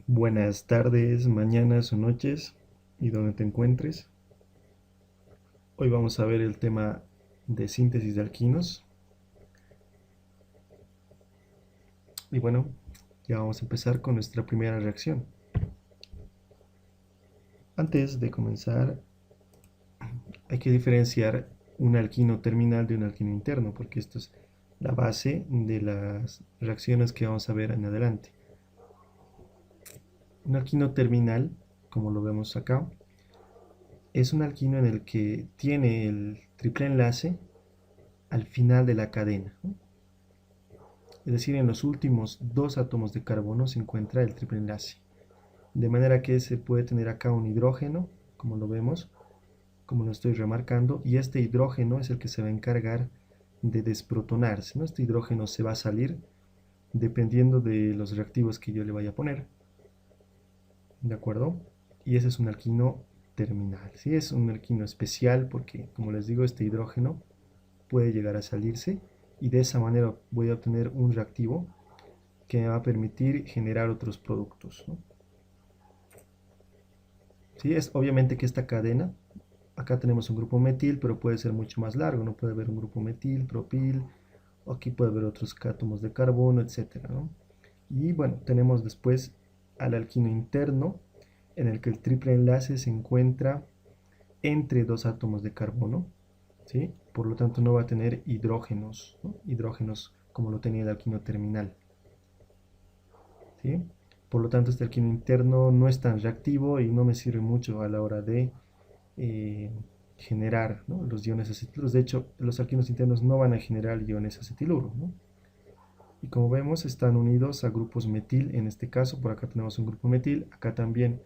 Buenas tardes, mañanas o noches, y donde te encuentres. Hoy vamos a ver el tema de síntesis de alquinos. Y bueno, ya vamos a empezar con nuestra primera reacción. Antes de comenzar, hay que diferenciar un alquino terminal de un alquino interno, porque esto es la base de las reacciones que vamos a ver en adelante. Un alquino terminal, como lo vemos acá, es un alquino en el que tiene el triple enlace al final de la cadena, ¿no? Es decir, en los últimos dos átomos de carbono se encuentra el triple enlace. De manera que se puede tener acá un hidrógeno, como lo vemos, como lo estoy remarcando, y este hidrógeno es el que se va a encargar de desprotonarse, ¿no? Este hidrógeno se va a salir dependiendo de los reactivos que yo le vaya a poner, ¿de acuerdo? Y ese es un alquino terminal, ¿sí? Es un alquino especial porque, como les digo, este hidrógeno puede llegar a salirse y de esa manera voy a obtener un reactivo que me va a permitir generar otros productos, ¿no? ¿Sí? Es obviamente que esta cadena, acá tenemos un grupo metil, pero puede ser mucho más largo, no puede haber un grupo metil, propil, o aquí puede haber otros átomos de carbono, etcétera, ¿no? Y bueno, tenemos después al alquino interno, en el que el triple enlace se encuentra entre dos átomos de carbono, ¿sí? Por lo tanto no va a tener hidrógenos, ¿no? Hidrógenos como lo tenía el alquino terminal, ¿sí? Por lo tanto, este alquino interno no es tan reactivo y no me sirve mucho a la hora de eh, generar, ¿no?, los iones acetiluros. De hecho, los alquinos internos no van a generar iones acetiluro, ¿no? Y como vemos, están unidos a grupos metil, en este caso, por acá tenemos un grupo metil, acá también,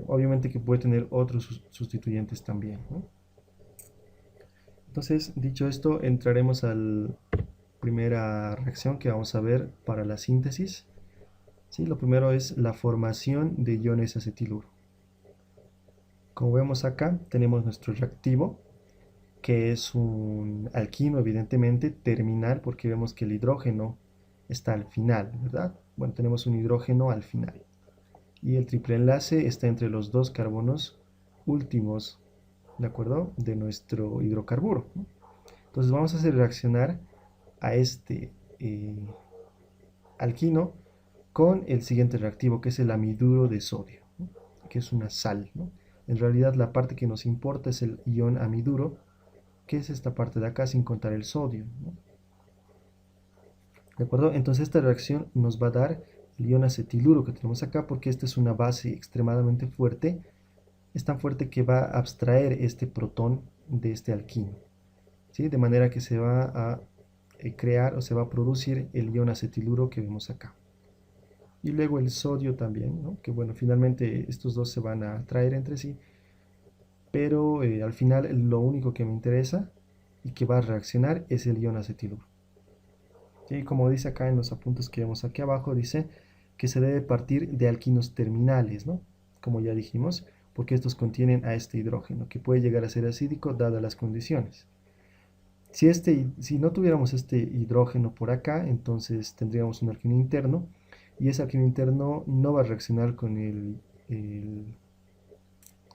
obviamente que puede tener otros sustituyentes también, ¿no? Entonces, dicho esto, entraremos a la primera reacción que vamos a ver para la síntesis. ¿Sí? Lo primero es la formación de iones acetiluro. Como vemos acá, tenemos nuestro reactivo, que es un alquino, evidentemente, terminal, porque vemos que el hidrógeno está al final, ¿verdad? Bueno, tenemos un hidrógeno al final. Y el triple enlace está entre los dos carbonos últimos, ¿de acuerdo?, de nuestro hidrocarburo, ¿no? Entonces vamos a hacer reaccionar a este alquino con el siguiente reactivo, que es el amiduro de sodio, ¿no?, que es una sal, ¿no? En realidad la parte que nos importa es el ion amiduro, que es esta parte de acá sin contar el sodio, ¿no? ¿De acuerdo? Entonces esta reacción nos va a dar el ion acetiluro que tenemos acá, porque esta es una base extremadamente fuerte, es tan fuerte que va a abstraer este protón de este alquino, ¿sí? De manera que se va a crear o se va a producir el ion acetiluro que vemos acá. Y luego el sodio también, ¿no?, que bueno, finalmente estos dos se van a atraer entre sí, pero al final lo único que me interesa y que va a reaccionar es el ion acetiluro. Y como dice acá en los apuntes que vemos aquí abajo, dice que se debe partir de alquinos terminales, ¿no?, como ya dijimos, porque estos contienen a este hidrógeno, que puede llegar a ser acídico dadas las condiciones. Si no tuviéramos este hidrógeno por acá, entonces tendríamos un alquino interno, y ese alquino interno no va a reaccionar con el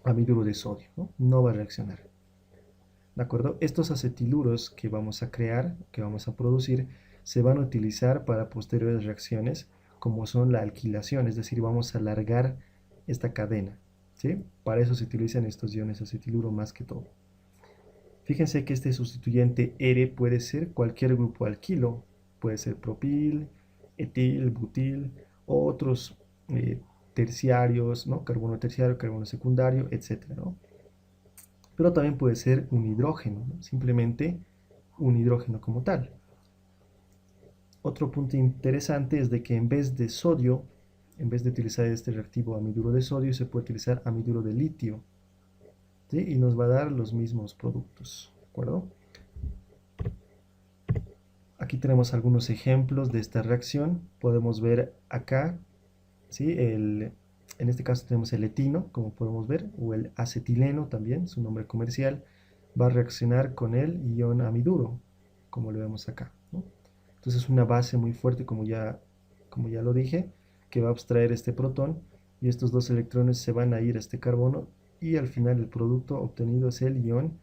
amiduro de sodio, ¿no? No va a reaccionar. ¿De acuerdo? Estos acetiluros que vamos a crear, que vamos a producir, se van a utilizar para posteriores reacciones, como son la alquilación, es decir, vamos a alargar esta cadena, ¿sí? Para eso se utilizan estos iones acetiluro más que todo. Fíjense que este sustituyente ere puede ser cualquier grupo alquilo, puede ser propil, etil, butil, o otros terciarios, ¿no?, carbono terciario, carbono secundario, etcétera, ¿no? Pero también puede ser un hidrógeno, ¿no?, simplemente un hidrógeno como tal. Otro punto interesante es de que en vez de sodio, en vez de utilizar este reactivo amiduro de sodio, se puede utilizar amiduro de litio, ¿sí? Y nos va a dar los mismos productos, ¿de acuerdo? Aquí tenemos algunos ejemplos de esta reacción. Podemos ver acá, ¿sí?, en este caso tenemos el etino, como podemos ver, o el acetileno también, su nombre comercial, va a reaccionar con el ion amiduro, como lo vemos acá, ¿no? Entonces es una base muy fuerte, como ya lo dije, que va a abstraer este protón y estos dos electrones se van a ir a este carbono y al final el producto obtenido es el ion,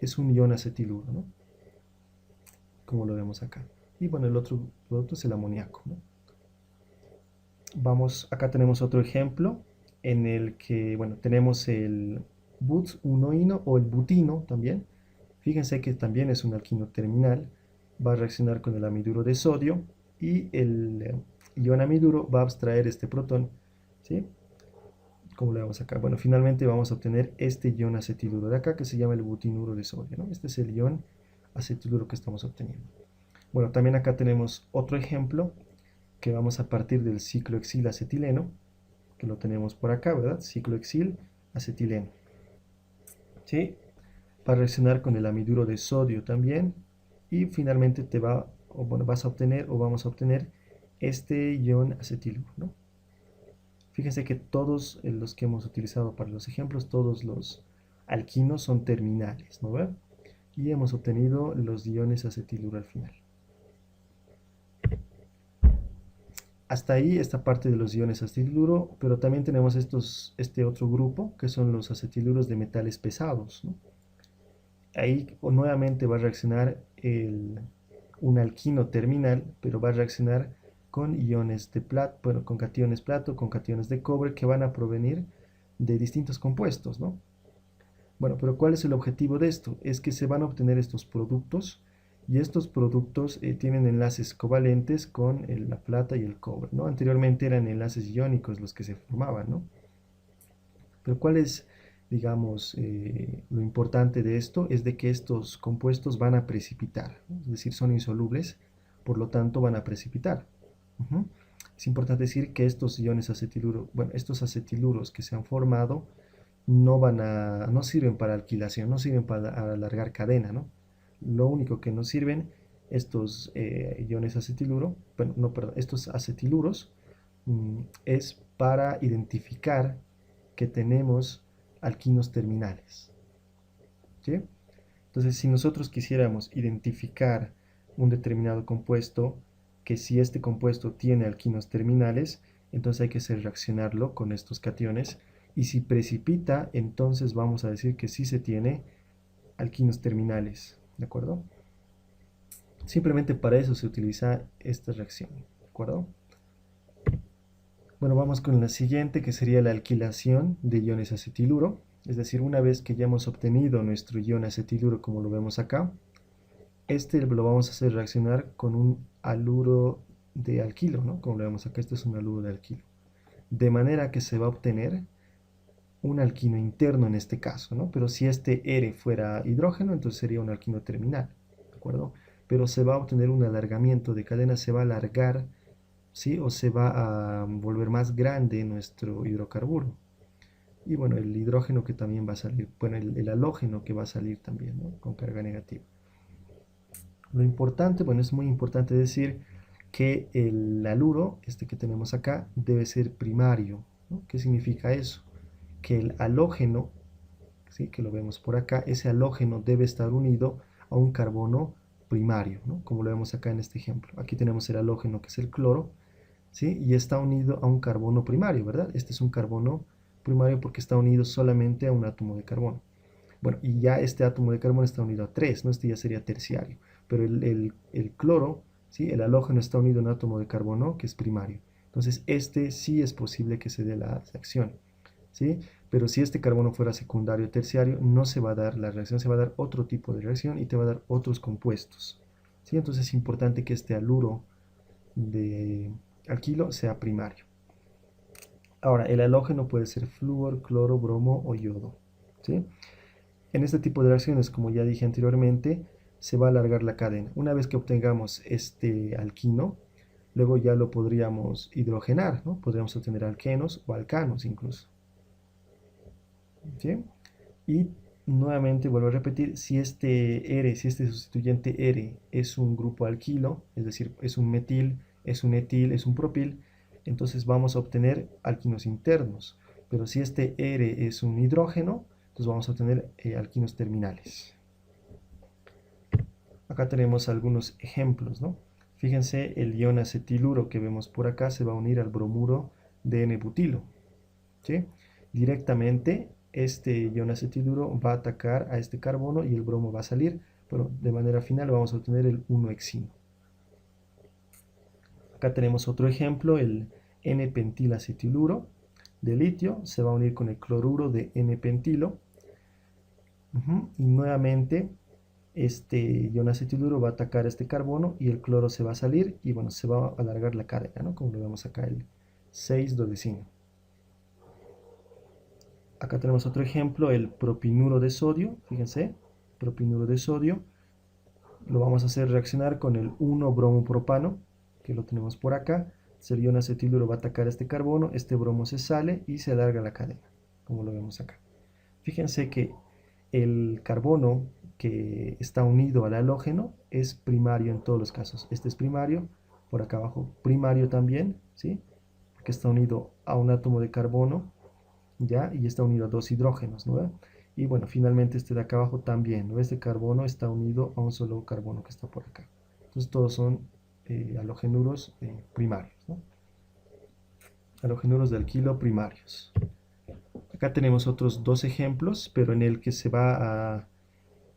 es un ion acetiluro, ¿no? Como lo vemos acá. Y bueno, el otro producto es el amoníaco, ¿no? Vamos, acá tenemos otro ejemplo en el que, bueno, tenemos el but-1-ino o el butino también. Fíjense que también es un alquino terminal, va a reaccionar con el amiduro de sodio y el ion amiduro va a abstraer este protón, ¿sí? Como lo vemos acá. Bueno, finalmente vamos a obtener este ion acetiluro de acá que se llama el butinuro de sodio, ¿no? Este es el ion acetiluro que estamos obteniendo. Bueno, también acá tenemos otro ejemplo que vamos a partir del ciclohexil acetileno, que lo tenemos por acá, ¿verdad? Ciclohexil acetileno. ¿Sí? Va a reaccionar con el amiduro de sodio también y finalmente vas a obtener o vamos a obtener este ion acetiluro, ¿no? Fíjense que todos los que hemos utilizado para los ejemplos, todos los alquinos son terminales, ¿no ven? Y hemos obtenido los iones acetiluro al final. Hasta ahí esta parte de los iones acetiluro, pero también tenemos este otro grupo que son los acetiluros de metales pesados, ¿no? Ahí nuevamente va a reaccionar un alquino terminal, pero va a reaccionar con iones de plata, bueno, con cationes plato, con cationes de cobre que van a provenir de distintos compuestos, ¿no? Bueno, pero ¿cuál es el objetivo de esto? Es que se van a obtener estos productos y estos productos tienen enlaces covalentes con la plata y el cobre, ¿no? Anteriormente eran enlaces iónicos los que se formaban, ¿no? Pero ¿cuál es, digamos, lo importante de esto? Es de que estos compuestos van a precipitar, ¿no? Es decir, son insolubles, por lo tanto van a precipitar. Ujú. Es importante decir que estos iones acetiluro, bueno, estos acetiluros que se han formado no sirven para alquilación, no sirven para alargar cadena, ¿no? Lo único que nos sirven estos iones acetiluro, bueno, no, perdón, estos acetiluros es para identificar que tenemos alquinos terminales, ¿sí? Entonces, si nosotros quisiéramos identificar un determinado compuesto, que si este compuesto tiene alquinos terminales, entonces hay que hacer reaccionarlo con estos cationes, y si precipita, entonces vamos a decir que sí se tiene alquinos terminales, ¿de acuerdo? Simplemente para eso se utiliza esta reacción, ¿de acuerdo? Bueno, vamos con la siguiente, que sería la alquilación de iones acetiluro. Es decir, una vez que ya hemos obtenido nuestro ion acetiluro, como lo vemos acá, este lo vamos a hacer reaccionar con un haluro de alquilo, ¿no? Como lo vemos acá, este es un haluro de alquilo. De manera que se va a obtener un alquino interno en este caso, ¿no? Pero si este R fuera hidrógeno, entonces sería un alquino terminal, ¿de acuerdo? Pero se va a obtener un alargamiento de cadena, se va a alargar, ¿sí? O se va a volver más grande nuestro hidrocarburo. Y bueno, el hidrógeno que también va a salir, bueno, el halógeno que va a salir también, ¿no? Con carga negativa. Lo importante, bueno, es muy importante decir que el haluro, este que tenemos acá, debe ser primario, ¿no? ¿Qué significa eso? Que el halógeno, ¿sí? Que lo vemos por acá, ese halógeno debe estar unido a un carbono primario, ¿no? Como lo vemos acá en este ejemplo. Aquí tenemos el halógeno que es el cloro, ¿sí? Y está unido a un carbono primario, ¿verdad? Este es un carbono primario porque está unido solamente a un átomo de carbono. Bueno, y ya este átomo de carbono está unido a 3, ¿no? Este ya sería terciario. Pero el cloro, ¿sí? El halógeno está unido a un átomo de carbono que es primario. Entonces, este sí es posible que se dé la reacción, ¿sí? Pero si este carbono fuera secundario o terciario, no se va a dar la reacción, se va a dar otro tipo de reacción y te va a dar otros compuestos, ¿sí? Entonces es importante que este haluro de alquilo sea primario. Ahora, el halógeno puede ser flúor, cloro, bromo o yodo, ¿sí? En este tipo de reacciones, como ya dije anteriormente, se va a alargar la cadena. Una vez que obtengamos este alquino, luego ya lo podríamos hidrogenar, ¿no? Podríamos obtener alquenos o alcanos incluso, ¿sí? Y nuevamente vuelvo a repetir, si este sustituyente R es un grupo alquilo, es decir, es un metil, es un etil, es un propil, entonces vamos a obtener alquinos internos. Pero si este R es un hidrógeno, entonces vamos a obtener alquinos terminales. Acá tenemos algunos ejemplos, ¿no? Fíjense, el ion acetiluro que vemos por acá se va a unir al bromuro de N-butilo, ¿sí? Directamente este ion acetiluro va a atacar a este carbono y el bromo va a salir, pero de manera final vamos a obtener el 1-hexino. Acá tenemos otro ejemplo, el N-pentilacetiluro de litio se va a unir con el cloruro de N-pentilo. Y nuevamente este ion acetiluro va a atacar este carbono y el cloro se va a salir y bueno, se va a alargar la cadena, ¿no? Como lo vemos acá, el 6-dodecino. Acá tenemos otro ejemplo, el propinuro de sodio, fíjense, propinuro de sodio. Lo vamos a hacer reaccionar con el 1-bromo-propano, que lo tenemos por acá. El ion acetiluro va a atacar este carbono, este bromo se sale y se alarga la cadena, como lo vemos acá. Fíjense que el carbono que está unido al halógeno es primario en todos los casos. Este es primario, por acá abajo primario también, ¿sí? Porque está unido a un átomo de carbono, ¿ya? Y está unido a dos hidrógenos, ¿no? Y bueno, finalmente este de acá abajo también, ¿no? Este carbono está unido a un solo carbono que está por acá. Entonces todos son halogenuros primarios, ¿no? Halogenuros de alquilo primarios. Acá tenemos otros dos ejemplos, pero en el que se va a,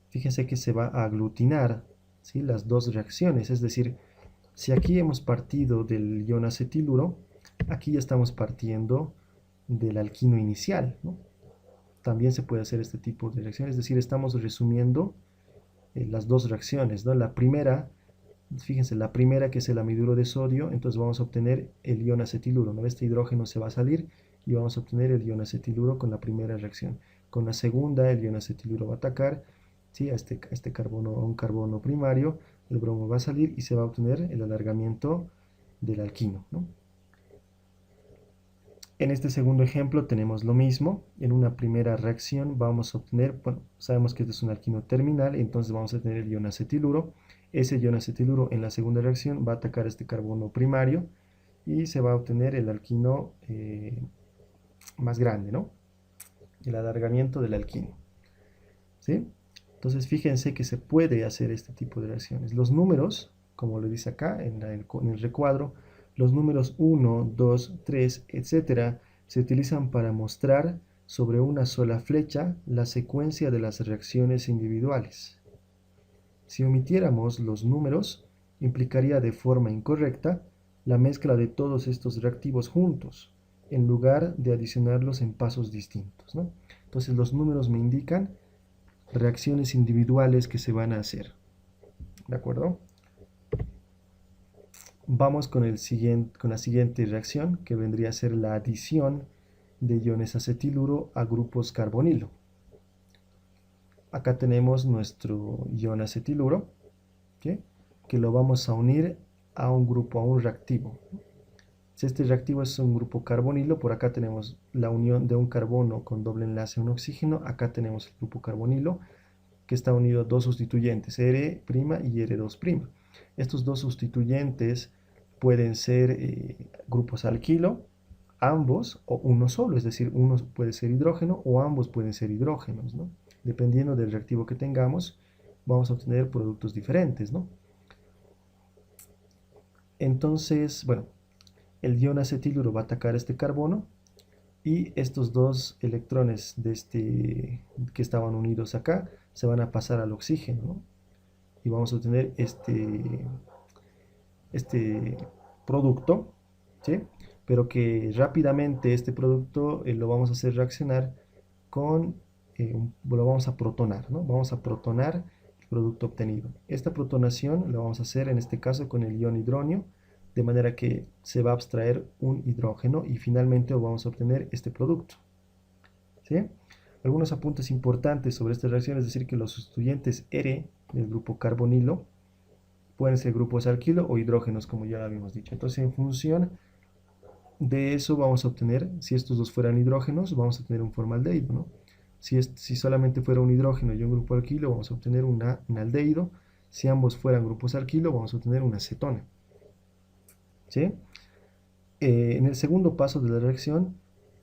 fíjense que se va a aglutinar, ¿sí? Las dos reacciones, es decir, si aquí hemos partido del ion acetiluro, aquí ya estamos partiendo del alquino inicial, ¿no? También se puede hacer este tipo de reacción, es decir, estamos resumiendo las dos reacciones, ¿no? La primera, fíjense, la primera que es el amiduro de sodio, entonces vamos a obtener el ion acetiluro, ¿no? Este hidrógeno se va a salir y vamos a obtener el ion acetiluro con la primera reacción. Con la segunda, el ion acetiluro va a atacar, ¿sí? a este carbono, a un carbono primario, el bromo va a salir y se va a obtener el alargamiento del alquino, ¿no? En este segundo ejemplo tenemos lo mismo. En una primera reacción vamos a obtener, bueno, sabemos que este es un alquino terminal, entonces vamos a tener el ion acetiluro. Ese ion acetiluro en la segunda reacción va a atacar este carbono primario y se va a obtener el alquino más grande, ¿no? El alargamiento del alquino, ¿sí? Entonces fíjense que se puede hacer este tipo de reacciones. Los números, como lo dice acá en el recuadro, los números 1, 2, 3, etcétera, se utilizan para mostrar sobre una sola flecha la secuencia de las reacciones individuales. Si omitiéramos los números, implicaría de forma incorrecta la mezcla de todos estos reactivos juntos, en lugar de adicionarlos en pasos distintos, ¿no? Entonces los números me indican reacciones individuales que se van a hacer. ¿De acuerdo? Vamos con la siguiente reacción, que vendría a ser la adición de iones acetiluro a grupos carbonilo. Acá tenemos nuestro ion acetiluro, ¿sí? Que lo vamos a unir a un grupo, a un reactivo. Si este reactivo es un grupo carbonilo, por acá tenemos la unión de un carbono con doble enlace a un oxígeno, acá tenemos el grupo carbonilo, que está unido a dos sustituyentes, R' y R2'. Estos dos sustituyentes pueden ser grupos alquilo, ambos o uno solo, es decir, uno puede ser hidrógeno o ambos pueden ser hidrógenos, ¿no? Dependiendo del reactivo que tengamos, vamos a obtener productos diferentes, ¿no? Entonces, bueno, el ion acetiluro va a atacar este carbono y estos dos electrones que estaban unidos acá se van a pasar al oxígeno, ¿no? Y vamos a obtener este producto, ¿sí? Pero que rápidamente este producto lo vamos a hacer reaccionar con, lo vamos a protonar, ¿no? Vamos a protonar el producto obtenido. Esta protonación la vamos a hacer en este caso con el ion hidronio, de manera que se va a abstraer un hidrógeno y finalmente vamos a obtener este producto, ¿sí? Algunos apuntes importantes sobre esta reacción, es decir, que los sustituyentes R del grupo carbonilo pueden ser grupos alquilo o hidrógenos, como ya habíamos dicho. Entonces, en función de eso vamos a obtener, si estos dos fueran hidrógenos, vamos a tener un formaldehído, ¿no? Si solamente fuera un hidrógeno y un grupo alquilo, vamos a obtener un aldehído. Si ambos fueran grupos alquilo, vamos a obtener una acetona, ¿sí? En el segundo paso de la reacción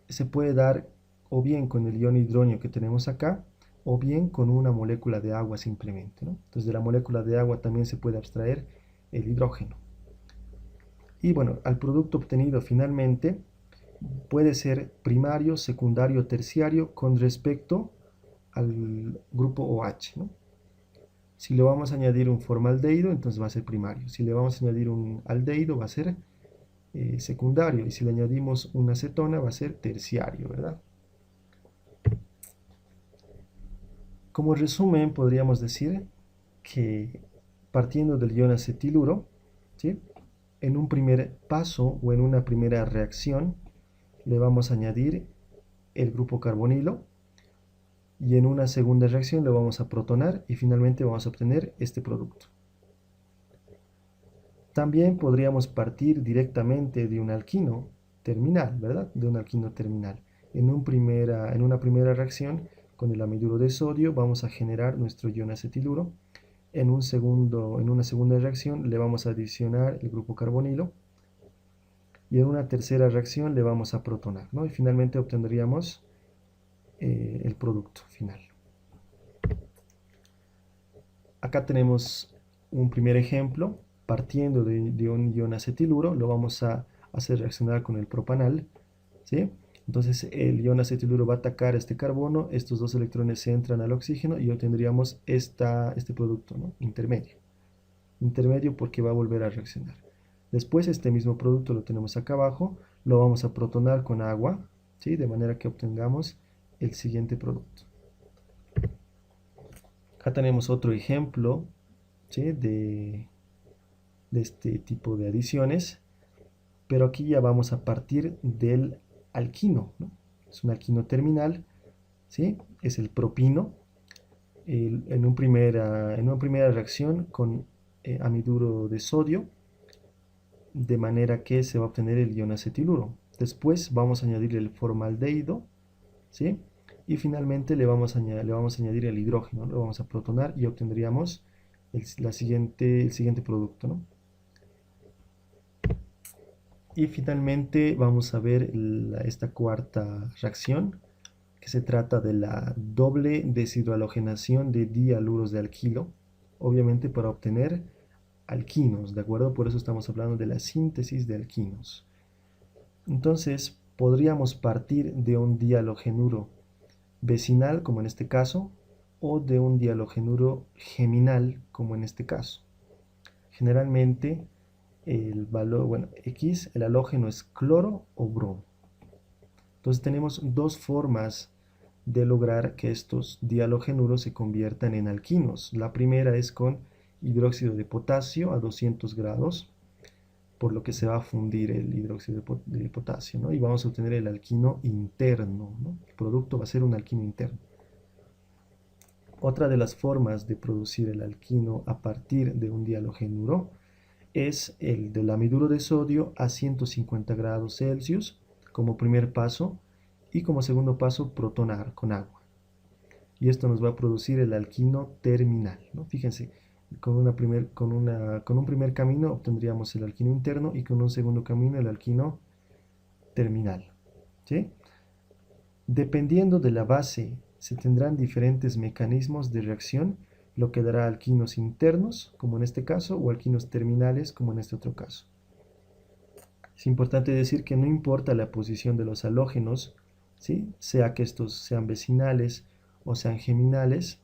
se puede dar o bien con el ion hidronio que tenemos acá, o bien con una molécula de agua simplemente, ¿no? Entonces de la molécula de agua también se puede abstraer el hidrógeno, Y bueno, al producto obtenido finalmente puede ser primario, secundario, terciario con respecto al grupo OH, ¿no? Si le vamos a añadir un formaldehído, entonces va a ser primario. Si le vamos a añadir un aldehído, va a ser secundario. Y si le añadimos una acetona, va a ser terciario, ¿verdad? Como resumen, podríamos decir que partiendo del ion acetiluro, ¿sí? En un primer paso o en una primera reacción, le vamos a añadir el grupo carbonilo y en una segunda reacción lo vamos a protonar y finalmente vamos a obtener este producto. También podríamos partir directamente de un alquino terminal, ¿verdad? De un alquino terminal. En una primera reacción con el amiduro de sodio vamos a generar nuestro ion acetiluro. En una segunda reacción le vamos a adicionar el grupo carbonilo y en una tercera reacción le vamos a protonar, ¿no? Y finalmente obtendríamos el producto final. Acá tenemos un primer ejemplo, partiendo de un ion acetiluro, lo vamos a hacer reaccionar con el propanal, ¿sí? Entonces el ion acetiluro va a atacar este carbono, estos dos electrones se entran al oxígeno y obtendríamos este producto, ¿no? Intermedio porque va a volver a reaccionar. Después este mismo producto lo tenemos acá abajo, lo vamos a protonar con agua, ¿sí? De manera que obtengamos el siguiente producto. Acá tenemos otro ejemplo, ¿sí? de este tipo de adiciones, pero aquí ya vamos a partir del alquino, ¿no? Es un alquino terminal, ¿sí? Es el propino, en una primera reacción con amiduro de sodio, de manera que se va a obtener el ion acetiluro. Después vamos a añadir el formaldehído, ¿sí? Y finalmente le vamos a añadir el hidrógeno, lo vamos a protonar y obtendríamos el siguiente producto, ¿no? Y finalmente vamos a ver esta cuarta reacción, que se trata de la doble deshidrohalogenación de dialuros de alquilo, obviamente para obtener alquinos, ¿de acuerdo? Por eso estamos hablando de la síntesis de alquinos. Entonces, podríamos partir de un dialogenuro vecinal, como en este caso, o de un dialogenuro geminal, como en este caso. Generalmente, el valor, bueno, X, el halógeno es cloro o bromo. Entonces tenemos dos formas de lograr que estos dialogenuros se conviertan en alquinos. La primera es con hidróxido de potasio a 200 grados, por lo que se va a fundir el hidróxido de potasio, ¿no? Y vamos a obtener el alquino interno, ¿no? El producto va a ser un alquino interno. Otra de las formas de producir el alquino a partir de un dialogenuro es el del amiduro de sodio a 150 grados Celsius como primer paso y como segundo paso protonar con agua. Y esto nos va a producir el alquino terminal, ¿no? Fíjense, con un primer camino obtendríamos el alquino interno y con un segundo camino el alquino terminal, ¿sí? Dependiendo de la base, se tendrán diferentes mecanismos de reacción, lo que dará alquinos internos, como en este caso, o alquinos terminales, como en este otro caso. Es importante decir que no importa la posición de los halógenos, ¿sí? Sea que estos sean vecinales o sean geminales,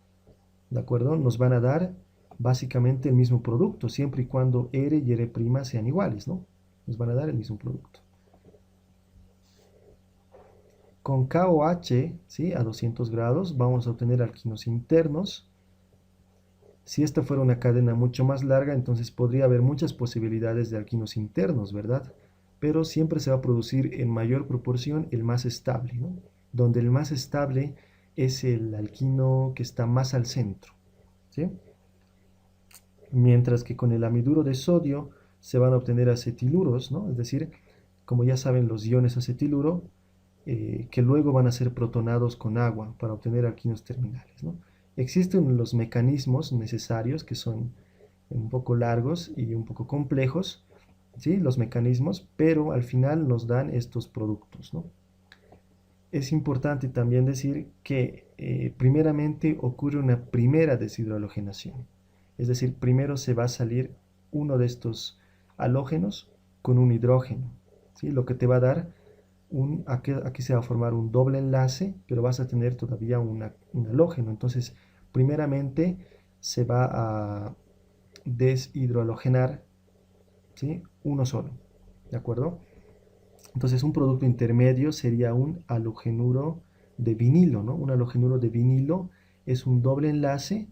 ¿de acuerdo? Nos van a dar básicamente el mismo producto, siempre y cuando R y R' sean iguales, ¿no? Nos van a dar el mismo producto. Con KOH, ¿sí? A 200 grados vamos a obtener alquinos internos. Si esta fuera una cadena mucho más larga, entonces podría haber muchas posibilidades de alquinos internos, ¿verdad? Pero siempre se va a producir en mayor proporción el más estable, ¿no? Donde el más estable es el alquino que está más al centro, ¿sí? Mientras que con el amiduro de sodio se van a obtener acetiluros, ¿no? Es decir, como ya saben, los iones acetiluro, que luego van a ser protonados con agua para obtener alquinos terminales, ¿no? Existen los mecanismos necesarios que son un poco largos y un poco complejos, ¿sí? Los mecanismos, pero al final nos dan estos productos, ¿no? Es importante también decir que primeramente ocurre una primera deshidrohalogenación, es decir, primero se va a salir uno de estos halógenos con un hidrógeno, ¿sí? Lo que te va a dar aquí se va a formar un doble enlace, pero vas a tener todavía un halógeno. Entonces, primeramente se va a deshidrohalogenar, ¿sí? Uno solo, ¿de acuerdo? Entonces, un producto intermedio sería un halogenuro de vinilo, ¿no? Un halogenuro de vinilo es un doble enlace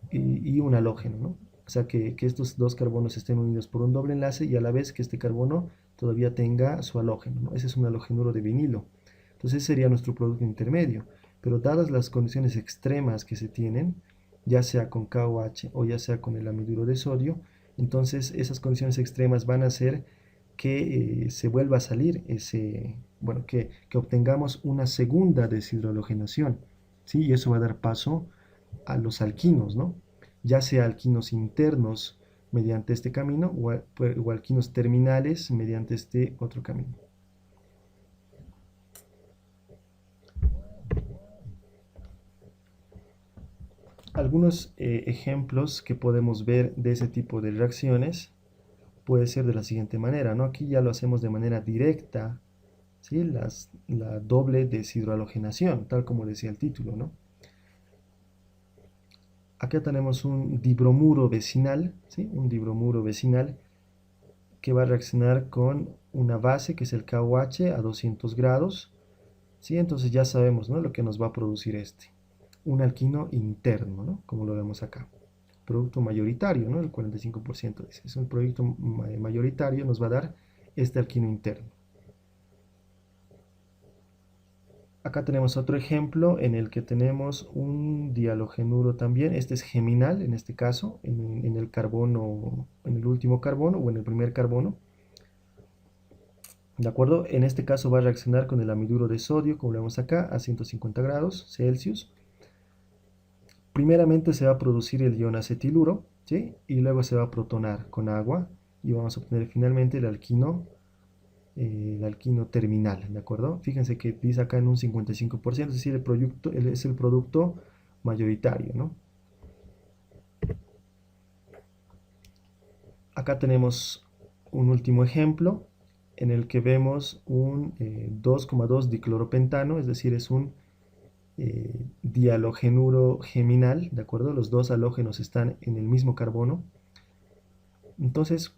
y un halógeno, ¿no? O sea, que estos dos carbonos estén unidos por un doble enlace y a la vez que este carbono todavía tenga su halógeno, ¿no? Ese es un halogenuro de vinilo. Entonces, ese sería nuestro producto intermedio. Pero dadas las condiciones extremas que se tienen, ya sea con KOH o ya sea con el amiduro de sodio, entonces esas condiciones extremas van a hacer que se vuelva a salir bueno, que obtengamos una segunda deshidrohalogenación, ¿sí? Y eso va a dar paso a los alquinos, ¿no? Ya sea alquinos internos mediante este camino o alquinos terminales mediante este otro camino. Algunos ejemplos que podemos ver de ese tipo de reacciones puede ser de la siguiente manera, ¿no? Aquí ya lo hacemos de manera directa, ¿sí? La doble deshidrohalogenación, tal como decía el título, ¿no? Acá tenemos un dibromuro vecinal, ¿sí? Un dibromuro vecinal que va a reaccionar con una base que es el KOH a 200 grados, ¿sí? Entonces ya sabemos, ¿no? Lo que nos va a producir un alquino interno, ¿no? Como lo vemos acá. Producto mayoritario, ¿no? El 45% dice. Es un producto mayoritario, nos va a dar este alquino interno. Acá tenemos otro ejemplo en el que tenemos un dihalogenuro también. Este es geminal, en este caso, en el carbono, en el último carbono o en el primer carbono. ¿De acuerdo? En este caso va a reaccionar con el amiduro de sodio, como lo vemos acá, a 150 grados Celsius. Primeramente se va a producir el ion acetiluro, ¿sí? Y luego se va a protonar con agua y vamos a obtener finalmente el alquino terminal, ¿de acuerdo? Fíjense que dice acá en un 55%, es decir, es el producto mayoritario, ¿no? Acá tenemos un último ejemplo en el que vemos un 2,2 dicloropentano, es decir, es un dihalogenuro geminal, ¿de acuerdo? Los dos halógenos están en el mismo carbono. Entonces,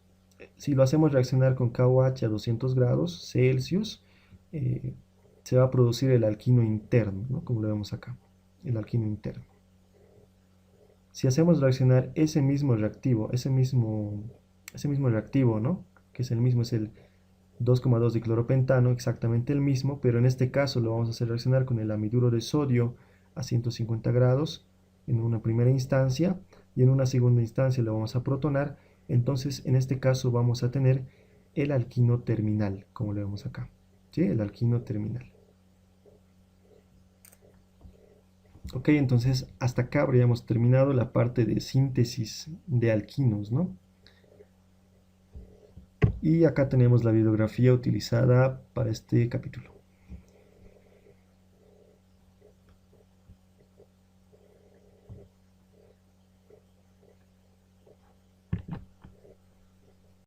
si lo hacemos reaccionar con KOH a 200 grados Celsius, eh, se va a producir el alquino interno, ¿no? Como lo vemos acá, el alquino interno. Si hacemos reaccionar ese mismo reactivo, ¿no? Que es el mismo, es el 2,2 dicloropentano, exactamente el mismo, pero en este caso lo vamos a hacer reaccionar con el amiduro de sodio a 150 grados en una primera instancia y en una segunda instancia lo vamos a protonar. Entonces, en este caso vamos a tener el alquino terminal, como lo vemos acá, ¿sí? El alquino terminal. Ok, entonces hasta acá habríamos terminado la parte de síntesis de alquinos, ¿no? Y acá tenemos la bibliografía utilizada para este capítulo.